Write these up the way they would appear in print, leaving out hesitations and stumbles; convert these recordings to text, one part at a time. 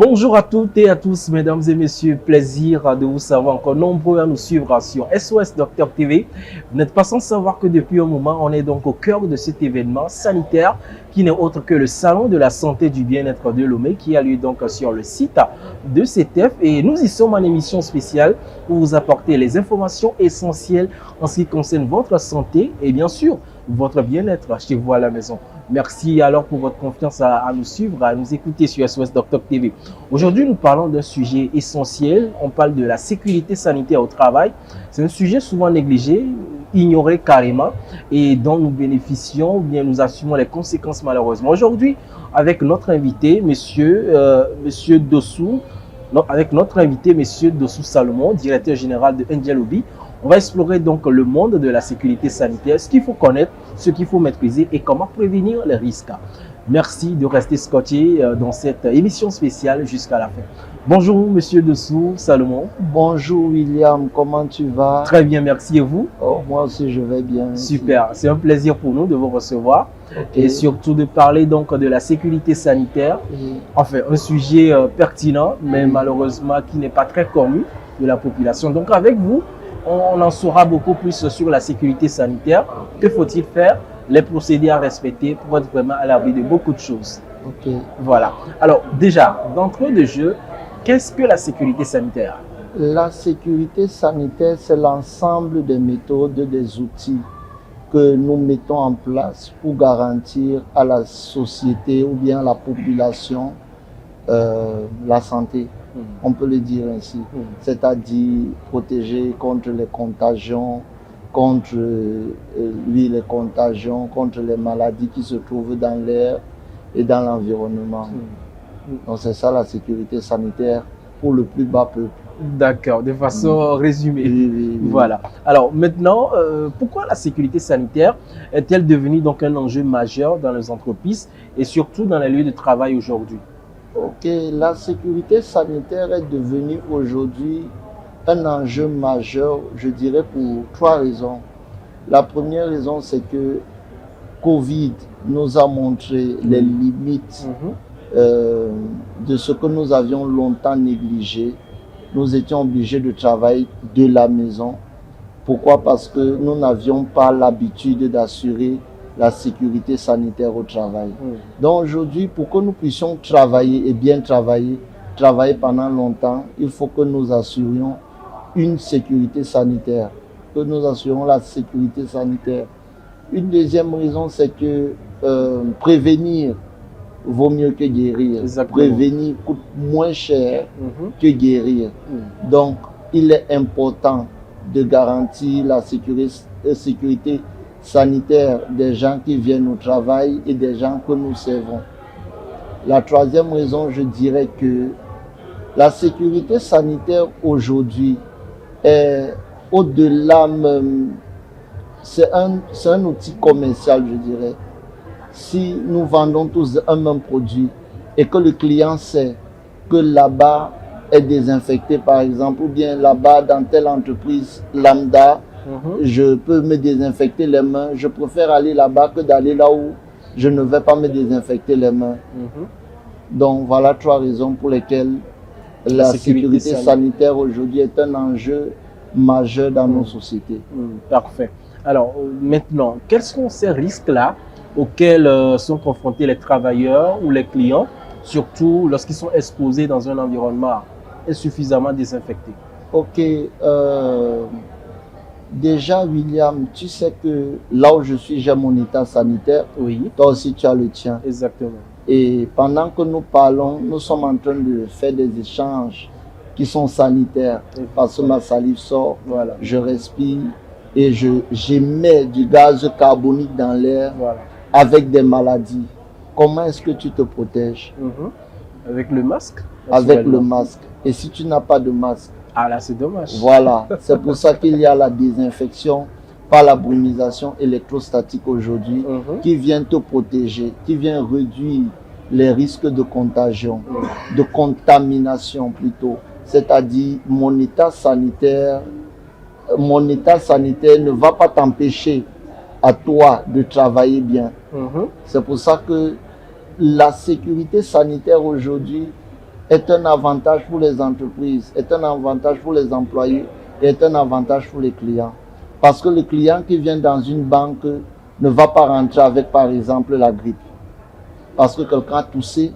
Bonjour à toutes et à tous, mesdames et messieurs. Plaisir de vous savoir encore nombreux à nous suivre sur SOS Docteur TV. Vous n'êtes pas sans savoir que depuis un moment, on est donc au cœur de cet événement sanitaire qui n'est autre que le Salon de la santé du bien-être de Lomé qui a lieu donc sur le site de CETEF. Et nous y sommes en émission spéciale pour vous apporter les informations essentielles en ce qui concerne votre santé et bien sûr votre bien-être chez vous à la maison. Merci alors pour votre confiance à nous suivre, à nous écouter sur SOS Docteur TV. Aujourd'hui, nous parlons d'un sujet essentiel. On parle de la sécurité sanitaire au travail. C'est un sujet souvent négligé, ignoré carrément et dont nous bénéficions, ou bien nous assumons les conséquences malheureusement. Aujourd'hui, avec notre invité, monsieur Dossou, Salomon, directeur général de Angel Obi, on va explorer donc le monde de la sécurité sanitaire, ce qu'il faut connaître, ce qu'il faut maîtriser et comment prévenir les risques. Merci de rester scotché dans cette émission spéciale jusqu'à la fin. Bonjour Monsieur Dossou Salomon. Bonjour William, comment tu vas? Très bien, merci et vous? Moi aussi je vais bien. Super, c'est un plaisir pour nous de vous recevoir et surtout de parler donc de la sécurité sanitaire. Enfin, un sujet pertinent mais malheureusement qui n'est pas très connu de la population. Donc avec vous, on en saura beaucoup plus sur la sécurité sanitaire. Que faut-il faire? Les procédés à respecter pour être vraiment à l'abri de beaucoup de choses. Voilà. Alors déjà, d'entrée de jeu, qu'est-ce que la sécurité sanitaire? La sécurité sanitaire, c'est l'ensemble des méthodes, des outils que nous mettons en place pour garantir à la société ou bien à la population la santé. On peut le dire ainsi. C'est-à-dire protéger contre les contagions, contre les contagions, contre les maladies qui se trouvent dans l'air et dans l'environnement. Donc c'est ça la sécurité sanitaire pour le plus bas peuple. D'accord, de façon résumée. Oui. Voilà. Alors maintenant, pourquoi la sécurité sanitaire est-elle devenue donc un enjeu majeur dans les entreprises et surtout dans les lieux de travail aujourd'hui? La sécurité sanitaire est devenue aujourd'hui un enjeu majeur, je dirais, pour trois raisons. La première raison, c'est que Covid nous a montré les limites de ce que nous avions longtemps négligé. Nous étions obligés de travailler de la maison. Pourquoi? Parce que nous n'avions pas l'habitude d'assurer la sécurité sanitaire au travail. Donc aujourd'hui, pour que nous puissions travailler et bien travailler pendant longtemps, il faut que nous assurions une sécurité sanitaire, que nous assurons la sécurité sanitaire. Une deuxième raison, c'est que prévenir vaut mieux que guérir. Exactement. Prévenir coûte moins cher que guérir. Donc, il est important de garantir la sécurité sanitaire des gens qui viennent au travail et des gens que nous servons. La troisième raison, je dirais que la sécurité sanitaire aujourd'hui est au-delà même, c'est un outil commercial, je dirais. Si nous vendons tous un même produit et que le client sait que là-bas est désinfecté par exemple, ou bien là-bas dans telle entreprise lambda, je peux me désinfecter les mains, je préfère aller là-bas que d'aller là où je ne vais pas me désinfecter les mains. Donc voilà trois raisons pour lesquelles la sécurité sanitaire aujourd'hui est un enjeu majeur dans nos sociétés. Parfait. Alors maintenant, quels sont ces risques-là auxquels sont confrontés les travailleurs ou les clients, surtout lorsqu'ils sont exposés dans un environnement insuffisamment désinfecté? Déjà, William, tu sais que là où je suis, j'ai mon état sanitaire. Oui. Toi aussi, tu as le tien. Exactement. Et pendant que nous parlons, nous sommes en train de faire des échanges qui sont sanitaires. Parce que ma salive sort, voilà. Je respire et j'émets du gaz carbonique dans l'air avec des maladies. Comment est-ce que tu te protèges? Avec le masque? Avec le masque. Et si tu n'as pas de masque? Ah là, c'est dommage. Voilà, c'est pour ça qu'il y a la désinfection par la brumisation électrostatique aujourd'hui qui vient te protéger, qui vient réduire les risques de contagion, de contamination plutôt. C'est-à-dire mon état sanitaire ne va pas t'empêcher à toi de travailler bien. C'est pour ça que la sécurité sanitaire aujourd'hui est un avantage pour les entreprises, est un avantage pour les employés et est un avantage pour les clients. Parce que le client qui vient dans une banque ne va pas rentrer avec, par exemple, la grippe. Parce que quelqu'un a toussé,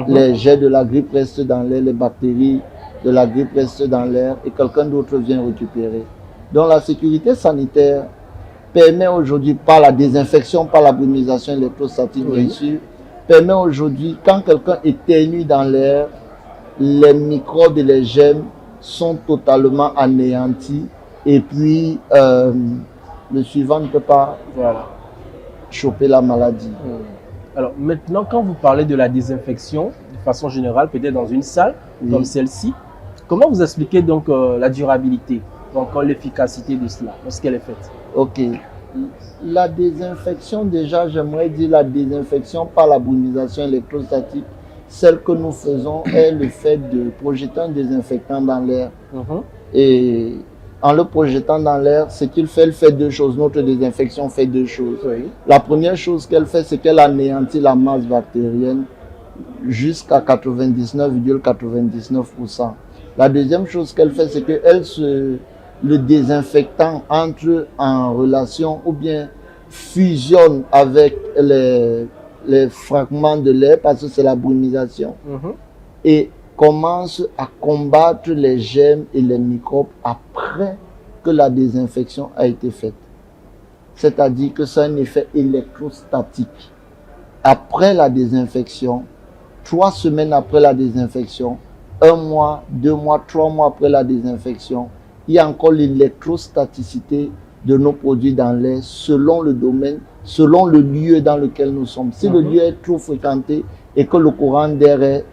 les jets de la grippe restent dans l'air, les bactéries de la grippe restent dans l'air et quelqu'un d'autre vient récupérer. Donc la sécurité sanitaire permet aujourd'hui, par la désinfection, par la brumisation électrostatique, bien sûr, permet aujourd'hui, quand quelqu'un éternue dans l'air, les microbes et les germes sont totalement anéantis et puis le suivant ne peut pas choper la maladie. Alors maintenant, quand vous parlez de la désinfection, de façon générale, peut-être dans une salle comme celle-ci, comment vous expliquez donc la durabilité, donc l'efficacité de cela lorsqu'elle est faite? Ok. La désinfection, déjà, j'aimerais dire la désinfection par la brumisation électrostatique. Celle que nous faisons est le fait de projeter un désinfectant dans l'air. Et en le projetant dans l'air, ce qu'il fait, elle fait deux choses. Notre désinfection fait deux choses. La première chose qu'elle fait, c'est qu'elle anéantit la masse bactérienne jusqu'à 99,99%. La deuxième chose qu'elle fait, c'est qu'elle le désinfectant entre en relation ou bien fusionne avec les fragments de l'air parce que c'est la brumisation et commence à combattre les germes et les microbes après que la désinfection a été faite. C'est-à-dire que c'est un effet électrostatique. Après la désinfection, 3 semaines après la désinfection, 1 mois, 2 mois, 3 mois après la désinfection, il y a encore l'électrostaticité de nos produits dans l'air selon le domaine, selon le lieu dans lequel nous sommes. Si le lieu est trop fréquenté et que le courant d'air est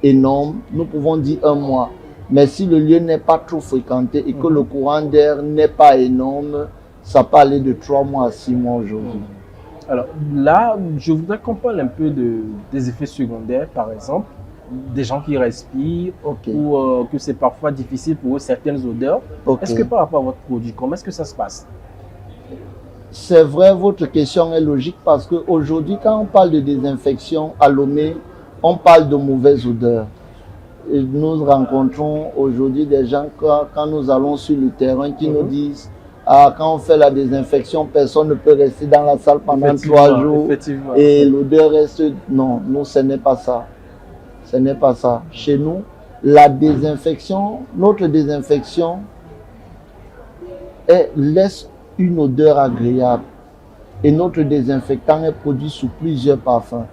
énorme, nous pouvons dire 1 mois. Mais si le lieu n'est pas trop fréquenté et que le courant d'air n'est pas énorme, ça peut aller de 3 mois à 6 mois aujourd'hui. Alors là, je voudrais qu'on parle un peu des effets secondaires, par exemple. Des gens qui respirent ou que c'est parfois difficile pour eux certaines odeurs. Est-ce que par rapport à votre produit, comment est-ce que ça se passe? C'est vrai, votre question est logique parce qu'aujourd'hui, quand on parle de désinfection à Lomé, on parle de mauvaises odeurs. Et nous rencontrons aujourd'hui des gens, quand nous allons sur le terrain, qui nous disent quand on fait la désinfection, personne ne peut rester dans la salle pendant 3 jours et l'odeur reste... Non, nous, ce n'est pas ça. Ce n'est pas ça. Chez nous, la désinfection, notre désinfection laisse une odeur agréable. Et notre désinfectant est produit sous plusieurs parfums.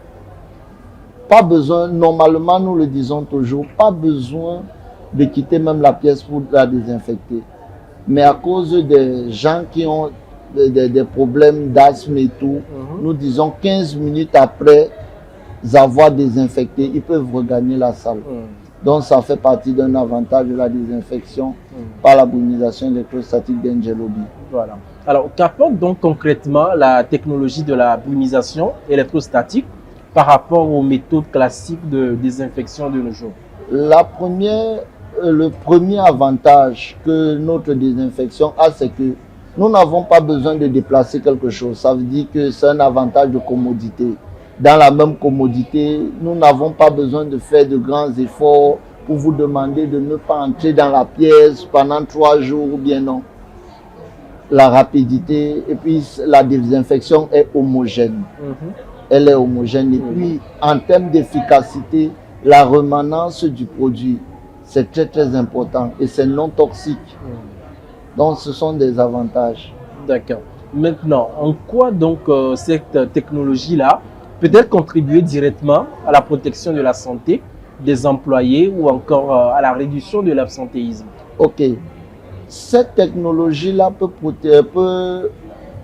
Pas besoin, normalement nous le disons toujours, pas besoin de quitter même la pièce pour la désinfecter. Mais à cause des gens qui ont des problèmes d'asthme et tout, nous disons 15 minutes après avoir désinfecté, ils peuvent regagner la salle. Donc ça fait partie d'un avantage de la désinfection par la brumisation électrostatique d'Angelobi. Voilà. Alors qu'apporte donc concrètement la technologie de la brumisation électrostatique par rapport aux méthodes classiques de désinfection de nos jours? Le premier avantage que notre désinfection a, c'est que nous n'avons pas besoin de déplacer quelque chose. Ça veut dire que c'est un avantage de commodité. Dans la même commodité, nous n'avons pas besoin de faire de grands efforts pour vous demander de ne pas entrer dans la pièce pendant 3 jours ou bien non. La rapidité et puis la désinfection est homogène. Elle est homogène et puis en termes d'efficacité, la rémanence du produit, c'est très très important et c'est non toxique. Donc ce sont des avantages. D'accord. Maintenant, en quoi donc cette technologie-là peut-elle contribuer directement à la protection de la santé des employés ou encore à la réduction de l'absentéisme? Ok. Cette technologie-là peut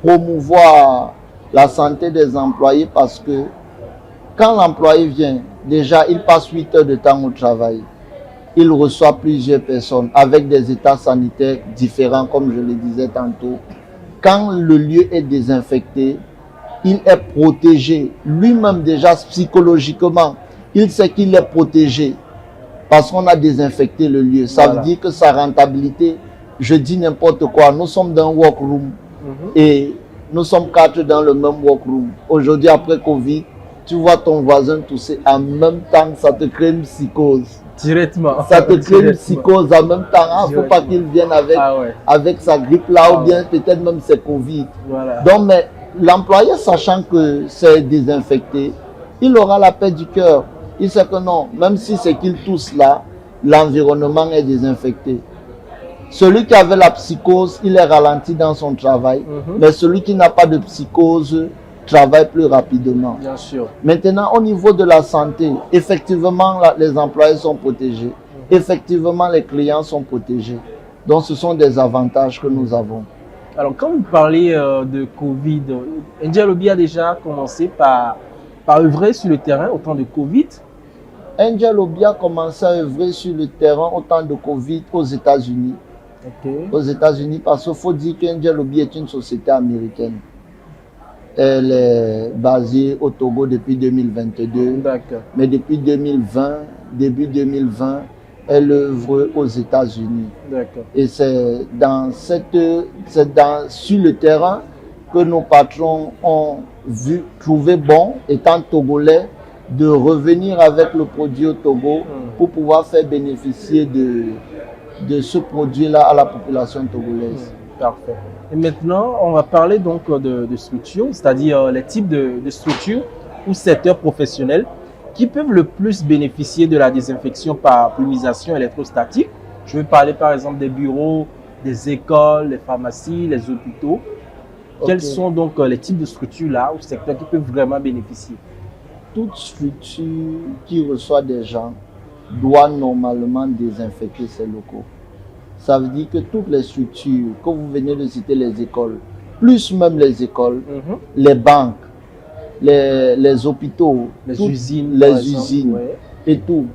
promouvoir la santé des employés parce que quand l'employé vient, déjà il passe 8 heures de temps au travail. Il reçoit plusieurs personnes avec des états sanitaires différents, comme je le disais tantôt. Quand le lieu est désinfecté, il est protégé. Lui-même déjà psychologiquement, il sait qu'il est protégé parce qu'on a désinfecté le lieu. Ça veut dire que sa rentabilité, je dis n'importe quoi, nous sommes dans un workroom et nous sommes 4 dans le même workroom. Aujourd'hui, après Covid, tu vois ton voisin tousser en même temps, ça te crée une psychose. Directement. Ça te crée une psychose en même temps. Il ne faut pas qu'il vienne avec sa grippe là, ou bien peut-être même c'est Covid. Voilà. Donc, mais l'employé, sachant que c'est désinfecté, il aura la paix du cœur. Il sait que non, même si c'est qu'il tousse là, l'environnement est désinfecté. Celui qui avait la psychose, il est ralenti dans son travail. Mais celui qui n'a pas de psychose travaille plus rapidement. Bien sûr. Maintenant, au niveau de la santé, effectivement, les employés sont protégés. Effectivement, les clients sont protégés. Donc, ce sont des avantages que nous avons. Alors, quand vous parlez de Covid, Angel Obi a déjà commencé par œuvrer sur le terrain au temps de Covid. Angel Obi a commencé à œuvrer sur le terrain au temps de Covid aux États-Unis. Aux États-Unis, parce qu'il faut dire qu'Angel Obi est une société américaine. Elle est basée au Togo depuis 2022. Mais depuis 2020, début 2020, elle œuvre aux États-Unis. Et c'est sur le terrain que nos patrons ont trouvé bon, étant togolais, de revenir avec le produit au Togo pour pouvoir faire bénéficier de ce produit-là à la population togolaise. Parfait. Et maintenant, on va parler donc de structures, c'est-à-dire les types de structures ou secteurs professionnels qui peuvent le plus bénéficier de la désinfection par plumisation électrostatique. Je vais parler par exemple des bureaux, des écoles, les pharmacies, les hôpitaux. Quels sont donc les types de structures-là ou secteurs qui peuvent vraiment bénéficier? Toute structure qui reçoit des gens doit normalement désinfecter ses locaux. Ça veut dire que toutes les structures, comme vous venez de citer les écoles, plus même les écoles, les banques, les hôpitaux, les usines, et tout.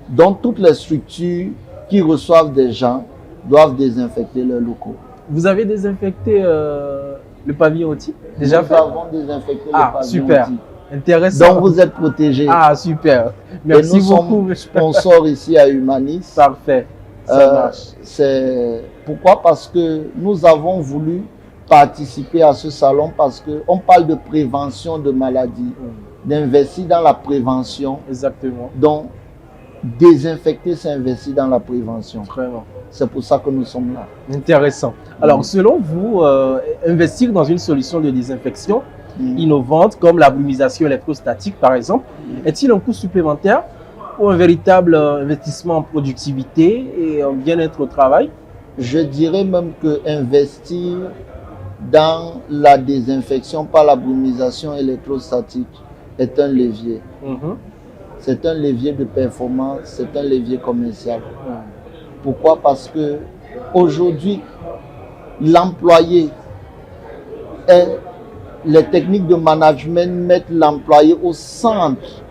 Donc toutes les structures qui reçoivent des gens doivent désinfecter leurs locaux. Vous avez désinfecté le pavillon OTI déjà? Nous avons désinfecté le pavillon super. OTI. Intéressant. Donc vous êtes protégés. Ah, super. Merci beaucoup. On sort ici à Humanis. Parfait. Ça marche. C'est pourquoi? Parce que nous avons voulu participer à ce salon parce qu'on parle de prévention de maladies, d'investir dans la prévention. Exactement. Donc, désinfecter, c'est investir dans la prévention. Vraiment. C'est pour ça que nous sommes là. Intéressant. Alors, selon vous, investir dans une solution de désinfection innovante comme la brumisation électrostatique, par exemple, est-il un coût supplémentaire ou un véritable investissement en productivité et en bien-être au travail? Je dirais même que investir dans la désinfection par la brumisation électrostatique est un levier. C'est un levier de performance, c'est un levier commercial. Pourquoi? Parce que aujourd'hui, l'employé, les techniques de management mettent l'employé au centre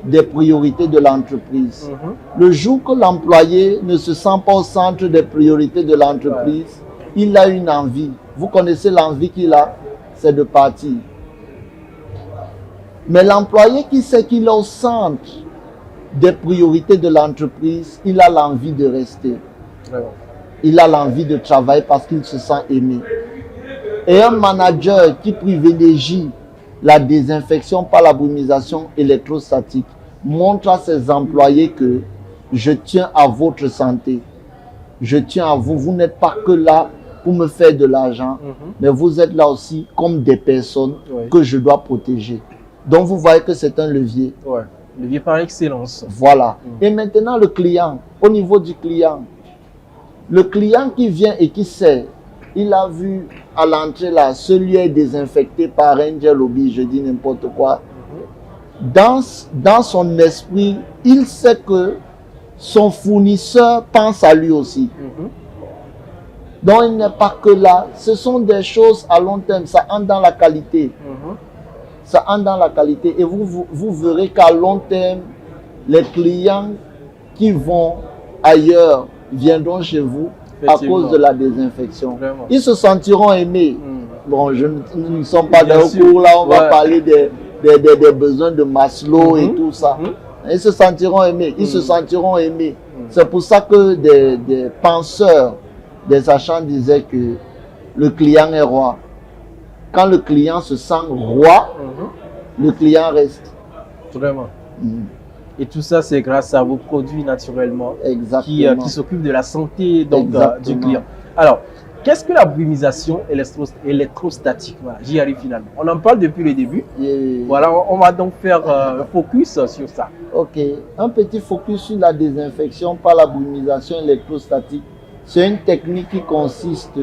des priorités de l'entreprise. Le jour que l'employé ne se sent pas au centre des priorités de l'entreprise, il a une envie. Vous connaissez l'envie qu'il a, c'est de partir. Mais l'employé qui sait qu'il est au centre des priorités de l'entreprise, il a l'envie de rester. Il a l'envie de travailler parce qu'il se sent aimé. Et un manager qui privilégie la désinfection par la brumisation électrostatique montre à ses employés que je tiens à votre santé. Je tiens à vous. Vous n'êtes pas que là pour me faire de l'argent, mais vous êtes là aussi comme des personnes que je dois protéger. Donc vous voyez que c'est un levier. Levier par excellence. Voilà. Et maintenant le client, au niveau du client. Le client qui vient et qui sait, il a vu à l'entrée là, celui est désinfecté par Angel Obi, je dis n'importe quoi. Dans son esprit, il sait que son fournisseur pense à lui aussi. Donc il n'est pas que là. Ce sont des choses à long terme, ça entre dans la qualité. Ça entre dans la qualité et vous verrez qu'à long terme, les clients qui vont ailleurs viendront chez vous à cause de la désinfection. Vraiment. Ils se sentiront aimés. Bon, nous ne sommes pas dans le cours là, on va parler des besoins de Maslow et tout ça. Ils se sentiront aimés. Ils se sentiront aimés. C'est pour ça que des penseurs, des achats disaient que le client est roi. Quand le client se sent roi, le client reste. Vraiment. Et tout ça, c'est grâce à vos produits naturellement Exactement. qui s'occupent de la santé donc, du Exactement. client. Alors, qu'est-ce que la brumisation électrostatique? Voilà, j'y arrive finalement. On en parle depuis le début. Et Voilà, on va donc faire un focus sur ça. ok, un petit focus sur la désinfection par la brumisation électrostatique. C'est une technique qui consiste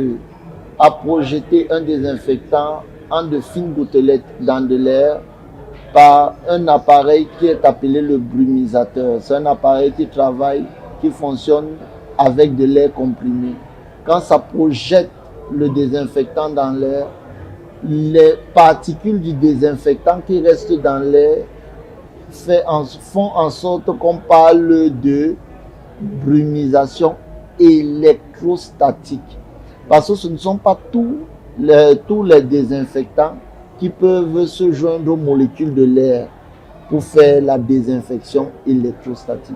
à projeter un désinfectant en de fines gouttelettes dans de l'air par un appareil qui est appelé le brumisateur. C'est un appareil qui travaille, qui fonctionne avec de l'air comprimé. Quand ça projette le désinfectant dans l'air, les particules du désinfectant qui restent dans l'air font en sorte qu'on parle de brumisation électrostatique. Parce que ce ne sont pas tous les désinfectants qui peuvent se joindre aux molécules de l'air pour faire la désinfection électrostatique.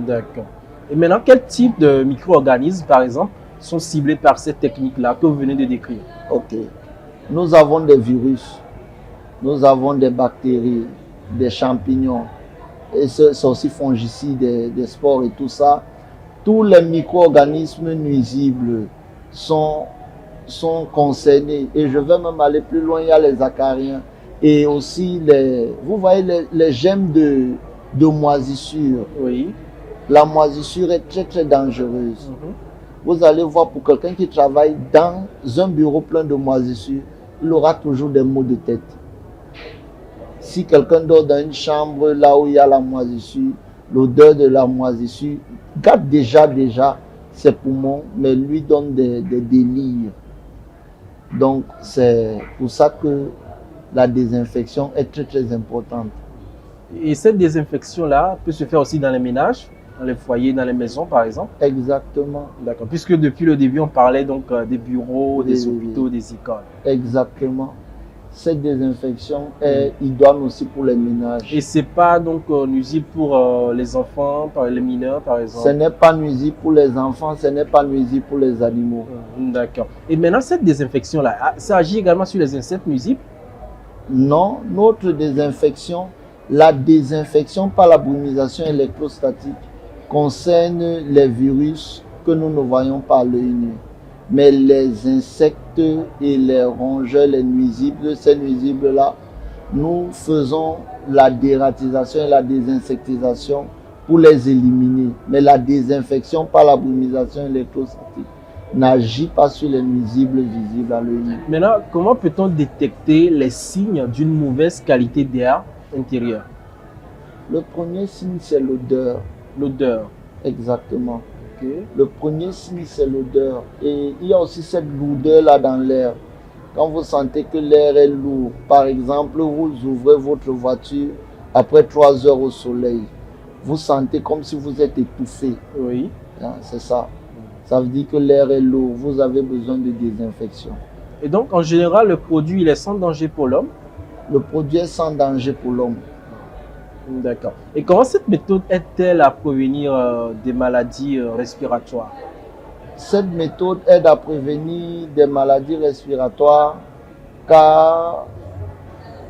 D'accord. Et maintenant, quel type de micro-organismes, par exemple, sont ciblés par cette technique-là que vous venez de décrire? Ok. Nous avons des virus, nous avons des bactéries, des champignons, et c'est aussi fongicides, des spores et tout ça. Tous les micro-organismes nuisibles sont concernés. Et je vais même aller plus loin, il y a les acariens. Et aussi, vous voyez les gemmes de moisissure. Oui. La moisissure est très très dangereuse. Vous allez voir, pour quelqu'un qui travaille dans un bureau plein de moisissures, il aura toujours des maux de tête. Si quelqu'un dort dans une chambre là où il y a la moisissure, l'odeur de la moisissure gâte déjà ses poumons, mais lui donne des délires. Donc c'est pour ça que la désinfection est très très importante. Et cette désinfection-là peut se faire aussi dans les ménages, dans les foyers, dans les maisons par exemple? Exactement. D'accord. Puisque depuis le début, on parlait donc des bureaux, des hôpitaux, des écoles. Exactement. Cette désinfection est idoine aussi pour les ménages. Et c'est pas donc nuisible pour les enfants, les mineurs par exemple? Ce n'est pas nuisible pour les enfants, ce n'est pas nuisible pour les animaux. D'accord. Et maintenant, cette désinfection-là, ça agit également sur les insectes nuisibles? Non, notre désinfection, la désinfection par la brumisation électrostatique concerne les virus que nous ne voyons pas à l'œil nu. Mais les insectes et les rongeurs, les nuisibles, ces nuisibles-là, nous faisons la dératisation et la désinsectisation pour les éliminer. Mais la désinfection par la brumisation électrostatique n'agit pas sur les nuisibles visibles à l'œil nu. Maintenant, comment peut-on détecter les signes d'une mauvaise qualité d'air intérieur? Le premier signe, c'est l'odeur. L'odeur. Exactement. Okay. Le premier signe, c'est l'odeur. Et il y a aussi cette lourdeur-là dans l'air. Quand vous sentez que l'air est lourd, par exemple, vous ouvrez votre voiture après 3 heures au soleil. Vous sentez comme si vous êtes étouffé. Oui. C'est ça. Ça veut dire que l'air est lourd. Vous avez besoin de désinfection. Et donc, en général, le produit, il est sans danger pour l'homme? Le produit est sans danger pour l'homme. D'accord. Et comment cette méthode aide-t-elle à prévenir des maladies respiratoires? Cette méthode aide à prévenir des maladies respiratoires car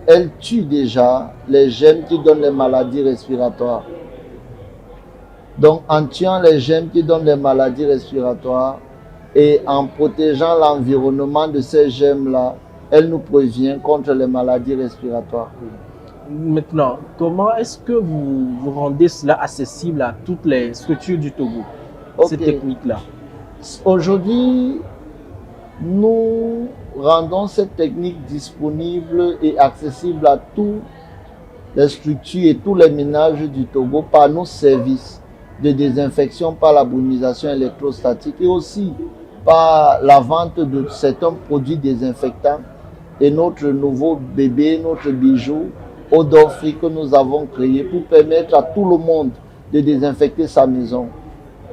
elle tue déjà les germes qui donnent les maladies respiratoires. Donc en tuant les germes qui donnent les maladies respiratoires et en protégeant l'environnement de ces germes-là, elle nous prévient contre les maladies respiratoires. Maintenant, comment est-ce que vous rendez cela accessible à toutes les structures du Togo, cette technique-là? Aujourd'hui, nous rendons cette technique disponible et accessible à toutes les structures et tous les ménages du Togo par nos services de désinfection par la brumisation électrostatique et aussi par la vente de certains produits désinfectants et notre nouveau bébé, notre bijou, Odor Free que nous avons créé pour permettre à tout le monde de désinfecter sa maison.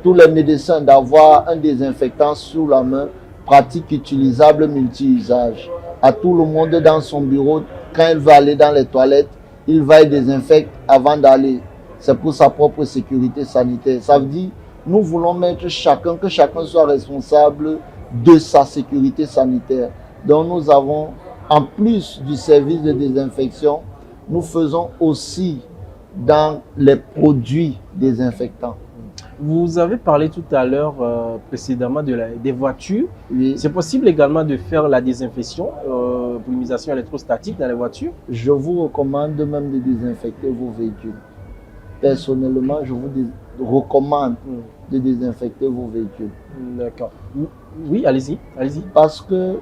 Tous les médecins d'avoir un désinfectant sous la main, pratique utilisable, multi-usage. À tout le monde dans son bureau, quand il va aller dans les toilettes, il va et désinfecte avant d'aller. C'est pour sa propre sécurité sanitaire. Ça veut dire, nous voulons mettre que chacun soit responsable de sa sécurité sanitaire. Donc nous avons, en plus du service de désinfection, nous faisons aussi dans les produits désinfectants. Vous avez parlé tout à l'heure précédemment des voitures. Oui. C'est possible également de faire la désinfection, brumisation électrostatique dans les voitures? Je vous recommande même de désinfecter vos véhicules. Personnellement, je vous recommande de désinfecter vos véhicules. D'accord. Oui, allez-y, allez-y. Parce que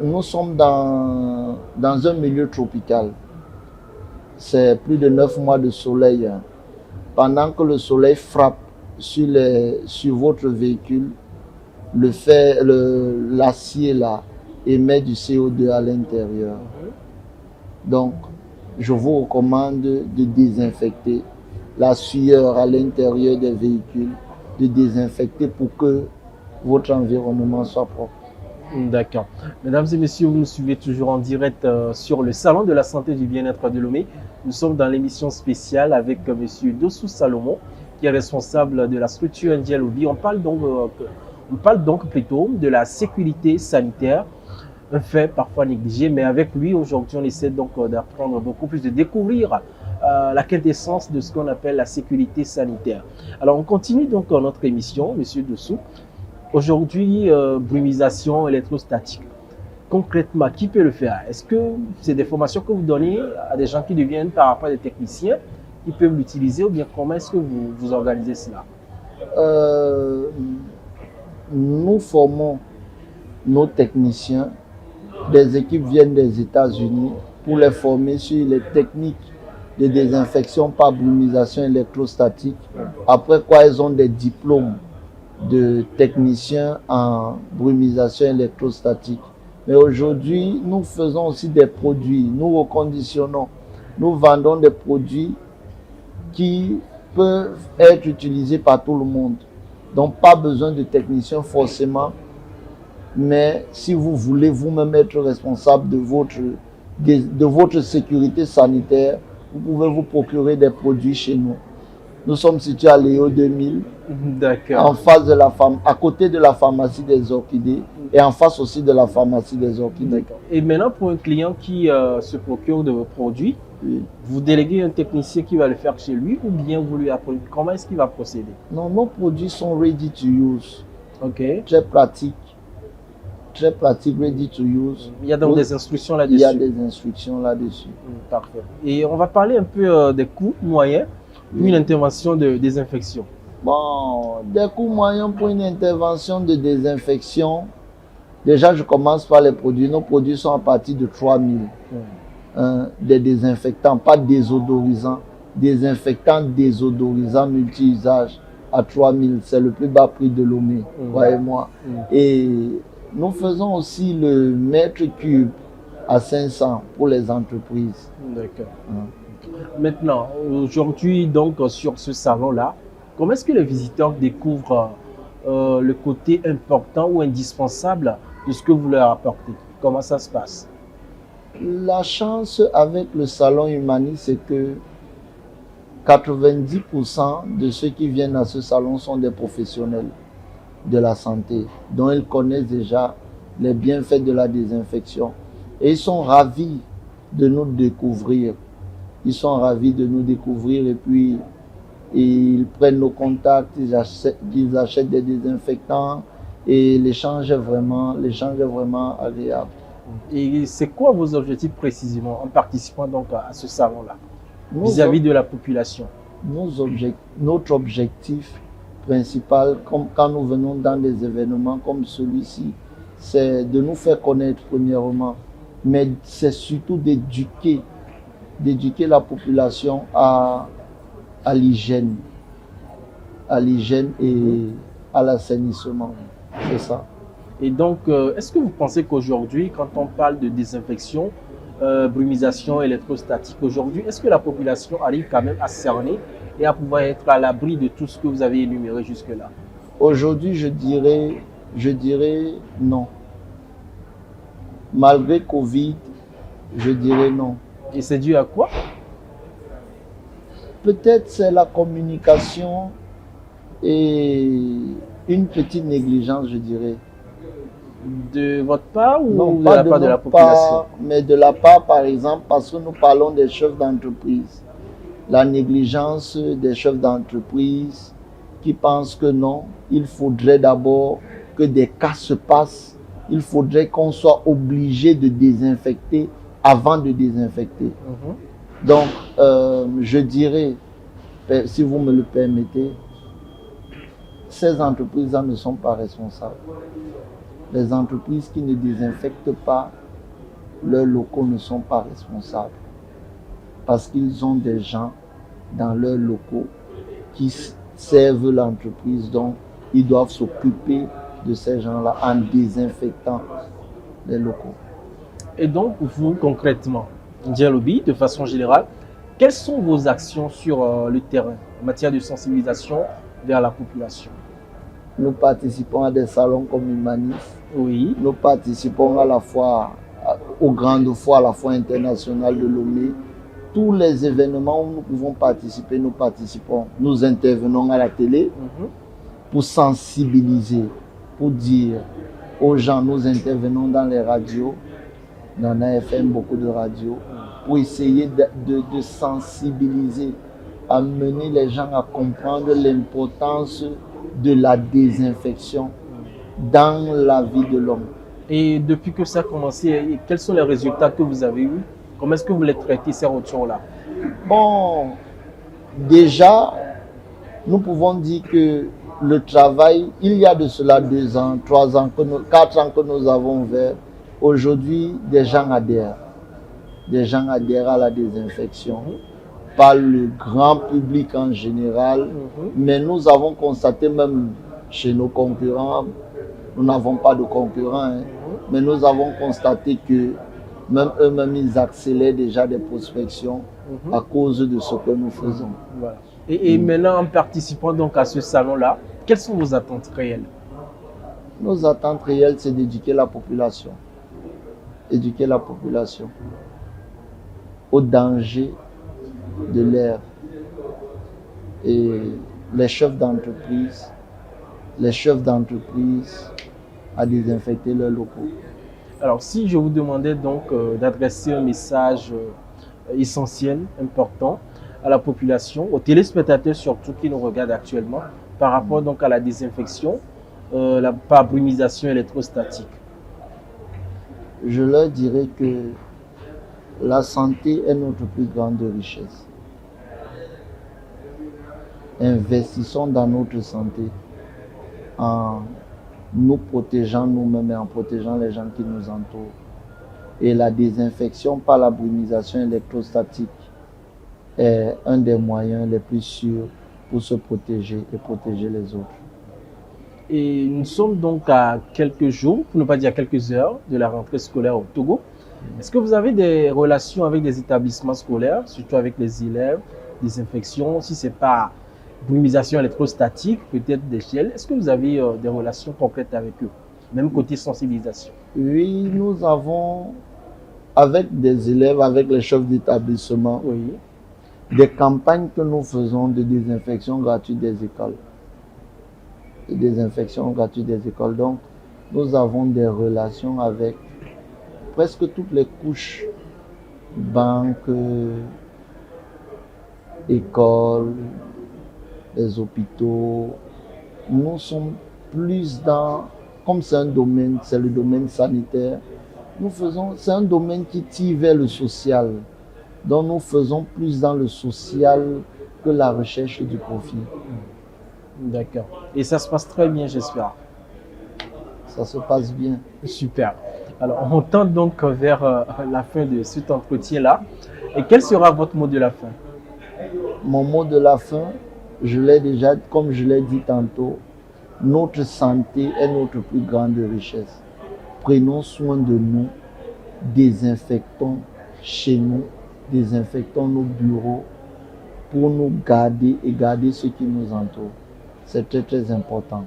nous sommes dans un milieu tropical. C'est plus de 9 mois de soleil. Pendant que le soleil frappe sur votre véhicule, l'acier là émet du CO2 à l'intérieur. Donc, je vous recommande de désinfecter la sueur à l'intérieur des véhicules, de désinfecter pour que votre environnement soit propre. D'accord. Mesdames et messieurs, vous nous suivez toujours en direct sur le Salon de la Santé et du Bien-être de Lomé. Nous sommes dans l'émission spéciale avec Monsieur Dossou Salomon, qui est responsable de la structure Angel Obi. On parle donc plutôt de la sécurité sanitaire, un fait parfois négligé, mais avec lui aujourd'hui on essaie donc d'apprendre beaucoup plus, de découvrir la quintessence de ce qu'on appelle la sécurité sanitaire. Alors on continue donc notre émission, Monsieur Dossou. Aujourd'hui, brumisation électrostatique. Concrètement, qui peut le faire? Est-ce que c'est des formations que vous donnez à des gens qui deviennent par rapport à des techniciens qui peuvent l'utiliser, ou bien comment est-ce que vous organisez cela? Nous formons nos techniciens. Des équipes viennent des États-Unis pour les former sur les techniques de désinfection par brumisation électrostatique. Après quoi, ils ont des diplômes de techniciens en brumisation électrostatique. Mais aujourd'hui, nous faisons aussi des produits, nous reconditionnons, nous vendons des produits qui peuvent être utilisés par tout le monde. Donc, pas besoin de technicien forcément, mais si vous voulez vous-même être responsable de votre sécurité sanitaire, vous pouvez vous procurer des produits chez nous. Nous sommes situés à Léo 2000, en face de à côté de la pharmacie des Orchidées et en face aussi de la pharmacie des Orchidées. Et maintenant, pour un client qui se procure de vos produits, oui, vous déléguez un technicien qui va le faire chez lui, ou bien vous lui apprenez comment est-ce qu'il va procéder? Non, nos produits sont ready to use. Ok. Très pratique, ready to use. Il y a donc des instructions là-dessus. Il y a des instructions là-dessus. Parfait. Et on va parler un peu des coûts moyens pour une intervention de désinfection. Bon, des coûts moyens pour une intervention de désinfection. Déjà, je commence par les produits. Nos produits sont à partir de 3 000. Des désinfectants, pas désodorisants. Désinfectants désodorisants multi-usage à 3 000. C'est le plus bas prix de Lomé, croyez-moi. Et nous faisons aussi le mètre cube à 500 pour les entreprises. D'accord. Maintenant, aujourd'hui, donc, sur ce salon-là, comment est-ce que les visiteurs découvrent le côté important ou indispensable de ce que vous leur apportez? Comment ça se passe? La chance avec le salon Humani, c'est que 90% de ceux qui viennent à ce salon sont des professionnels de la santé, dont ils connaissent déjà les bienfaits de la désinfection. Et ils sont ravis de nous découvrir. Ils sont ravis de nous découvrir et puis ils prennent nos contacts, ils achètent des désinfectants et l'échange est vraiment agréable. Et c'est quoi vos objectifs précisément en participant donc à ce salon-là vis-à-vis de la population? Notre objectif principal, comme quand nous venons dans des événements comme celui-ci, c'est de nous faire connaître premièrement, mais c'est surtout d'éduquer la population à l'hygiène et à l'assainissement. C'est ça. Et donc, est-ce que vous pensez qu'aujourd'hui, quand on parle de désinfection, brumisation électrostatique, aujourd'hui, est-ce que la population arrive quand même à cerner et à pouvoir être à l'abri de tout ce que vous avez énuméré jusque-là? Aujourd'hui, je dirais non. Malgré Covid, je dirais non. Et c'est dû à quoi? Peut-être c'est la communication et une petite négligence, je dirais. De votre part ou Non, de pas la de part de la notre population? part, mais de la part, par exemple, parce que nous parlons des chefs d'entreprise. La négligence des chefs d'entreprise qui pensent que non, il faudrait d'abord que des cas se passent. Il faudrait qu'on soit obligé de désinfecter avant de désinfecter. Donc, je dirais, si vous me le permettez, ces entreprises-là ne sont pas responsables. Les entreprises qui ne désinfectent pas leurs locaux ne sont pas responsables. Parce qu'ils ont des gens dans leurs locaux qui servent l'entreprise, donc ils doivent s'occuper de ces gens-là en désinfectant les locaux. Et donc, vous, concrètement, Ndjé, de façon générale, quelles sont vos actions sur le terrain en matière de sensibilisation vers la population? Nous participons à des salons comme Humanis. Oui. Nous participons à la fois aux grandes foires, à la foire internationale de Lomé. Tous les événements où nous pouvons participer, nous participons. Nous intervenons à la télé pour sensibiliser, pour dire aux gens, nous intervenons dans les radios, dans AFM, beaucoup de radios, pour essayer de sensibiliser, amener les gens à comprendre l'importance de la désinfection dans la vie de l'homme. Et depuis que ça a commencé, quels sont les résultats que vous avez eus? Comment est-ce que vous les traitez, ces retours-là? Bon, déjà, nous pouvons dire que le travail, il y a de cela 2 ans, 3 ans, 4 ans que nous avons ouvert. Aujourd'hui, des gens adhèrent. Des gens adhèrent à la désinfection. Pas le grand public en général, mais nous avons constaté même chez nos concurrents, nous n'avons pas de concurrents, mais nous avons constaté que même eux-mêmes, ils accélèrent déjà des prospections à cause de ce que nous faisons. Voilà. Et maintenant, en participant donc à ce salon-là, quelles sont vos attentes réelles? Nos attentes réelles, c'est d'éduquer la population. Éduquer la population au danger de l'air. Et les chefs d'entreprise à désinfecter leurs locaux. Alors, si je vous demandais donc d'adresser un message essentiel, important à la population, aux téléspectateurs surtout qui nous regardent actuellement, par rapport donc à la désinfection, la brumisation électrostatique. Je leur dirais que la santé est notre plus grande richesse. Investissons dans notre santé en nous protégeant nous-mêmes et en protégeant les gens qui nous entourent. Et la désinfection par la brumisation électrostatique est un des moyens les plus sûrs pour se protéger et protéger les autres. Et nous sommes donc à quelques jours, pour ne pas dire quelques heures, de la rentrée scolaire au Togo. Est-ce que vous avez des relations avec des établissements scolaires, surtout avec les élèves, désinfection, si ce n'est pas brumisation électrostatique, peut-être des gels? Est-ce que vous avez des relations concrètes avec eux, même côté sensibilisation? Oui, nous avons, avec des élèves, avec les chefs d'établissement, des campagnes que nous faisons de désinfection gratuite des écoles. De désinfection gratuite des écoles. Donc, nous avons des relations avec presque toutes les couches, banques, écoles, les hôpitaux. Nous sommes plus dans, comme c'est un domaine, c'est le domaine sanitaire, c'est un domaine qui tire vers le social. Donc nous faisons plus dans le social que la recherche du profit. D'accord. Et ça se passe très bien, j'espère. Ça se passe bien. Super. Alors, on tend donc vers la fin de cet entretien-là. Et quel sera votre mot de la fin? Mon mot de la fin, je l'ai déjà, comme je l'ai dit tantôt, notre santé est notre plus grande richesse. Prenons soin de nous, désinfectons chez nous, désinfectons nos bureaux pour nous garder et garder ceux qui nous entourent. C'est très très important.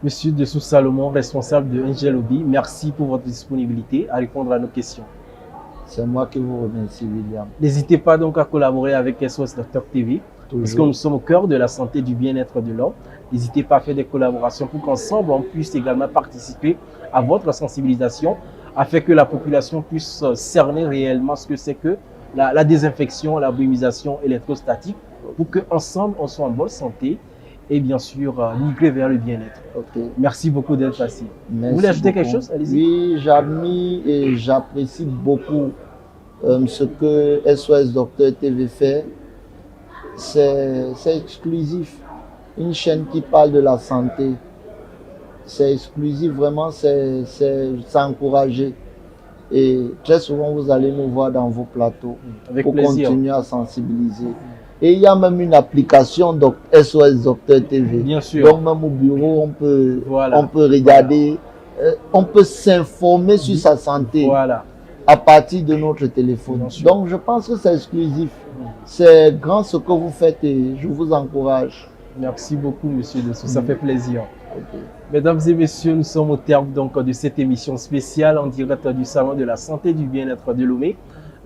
Monsieur Dessous Salomon, responsable de Ndjé Lobi, merci pour votre disponibilité à répondre à nos questions. C'est moi qui vous remercie, William. N'hésitez pas donc à collaborer avec SOS Docteur TV Parce que nous sommes au cœur de la santé et du bien-être de l'homme. N'hésitez pas à faire des collaborations pour qu'ensemble, on puisse également participer à votre sensibilisation afin que la population puisse cerner réellement ce que c'est que la désinfection, la brumisation électrostatique pour qu'ensemble, on soit en bonne santé et bien sûr migrer vers le bien-être. Okay. Merci beaucoup d'être passé. Merci. Vous voulez ajouter beaucoup. quelque chose? Allez-y. Oui, j'admire et j'apprécie beaucoup ce que SOS Docteur TV fait. C'est exclusif. Une chaîne qui parle de la santé, c'est exclusif, vraiment, c'est encouragé. Et très souvent, vous allez nous voir dans vos plateaux Avec pour plaisir. continuer à sensibiliser. Et il y a même une application SOS Docteur TV. Bien sûr. Donc même au bureau, Voilà. on peut regarder, on peut s'informer sur sa santé Voilà. à partir de notre téléphone. Donc je pense que c'est exclusif. C'est grand ce que vous faites et je vous encourage. Merci beaucoup, monsieur Dessous, ça fait plaisir. Okay. Mesdames et messieurs, nous sommes au terme donc de cette émission spéciale en direct du Salon de la Santé et du Bien-être de Lomé.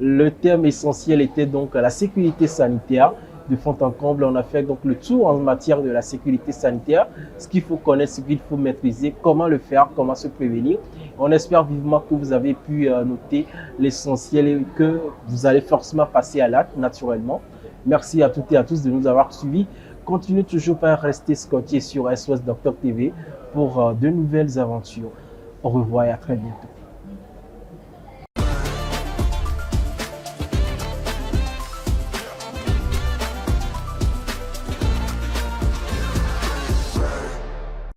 Le thème essentiel était donc la sécurité sanitaire. De fond en comble, on a fait donc le tour en matière de la sécurité sanitaire, ce qu'il faut connaître, ce qu'il faut maîtriser, comment le faire, comment se prévenir. On espère vivement que vous avez pu noter l'essentiel et que vous allez forcément passer à l'acte naturellement. Merci à toutes et à tous de nous avoir suivis. Continuez toujours par rester scotché sur SOS Docteur TV pour de nouvelles aventures. Au revoir et à très bientôt.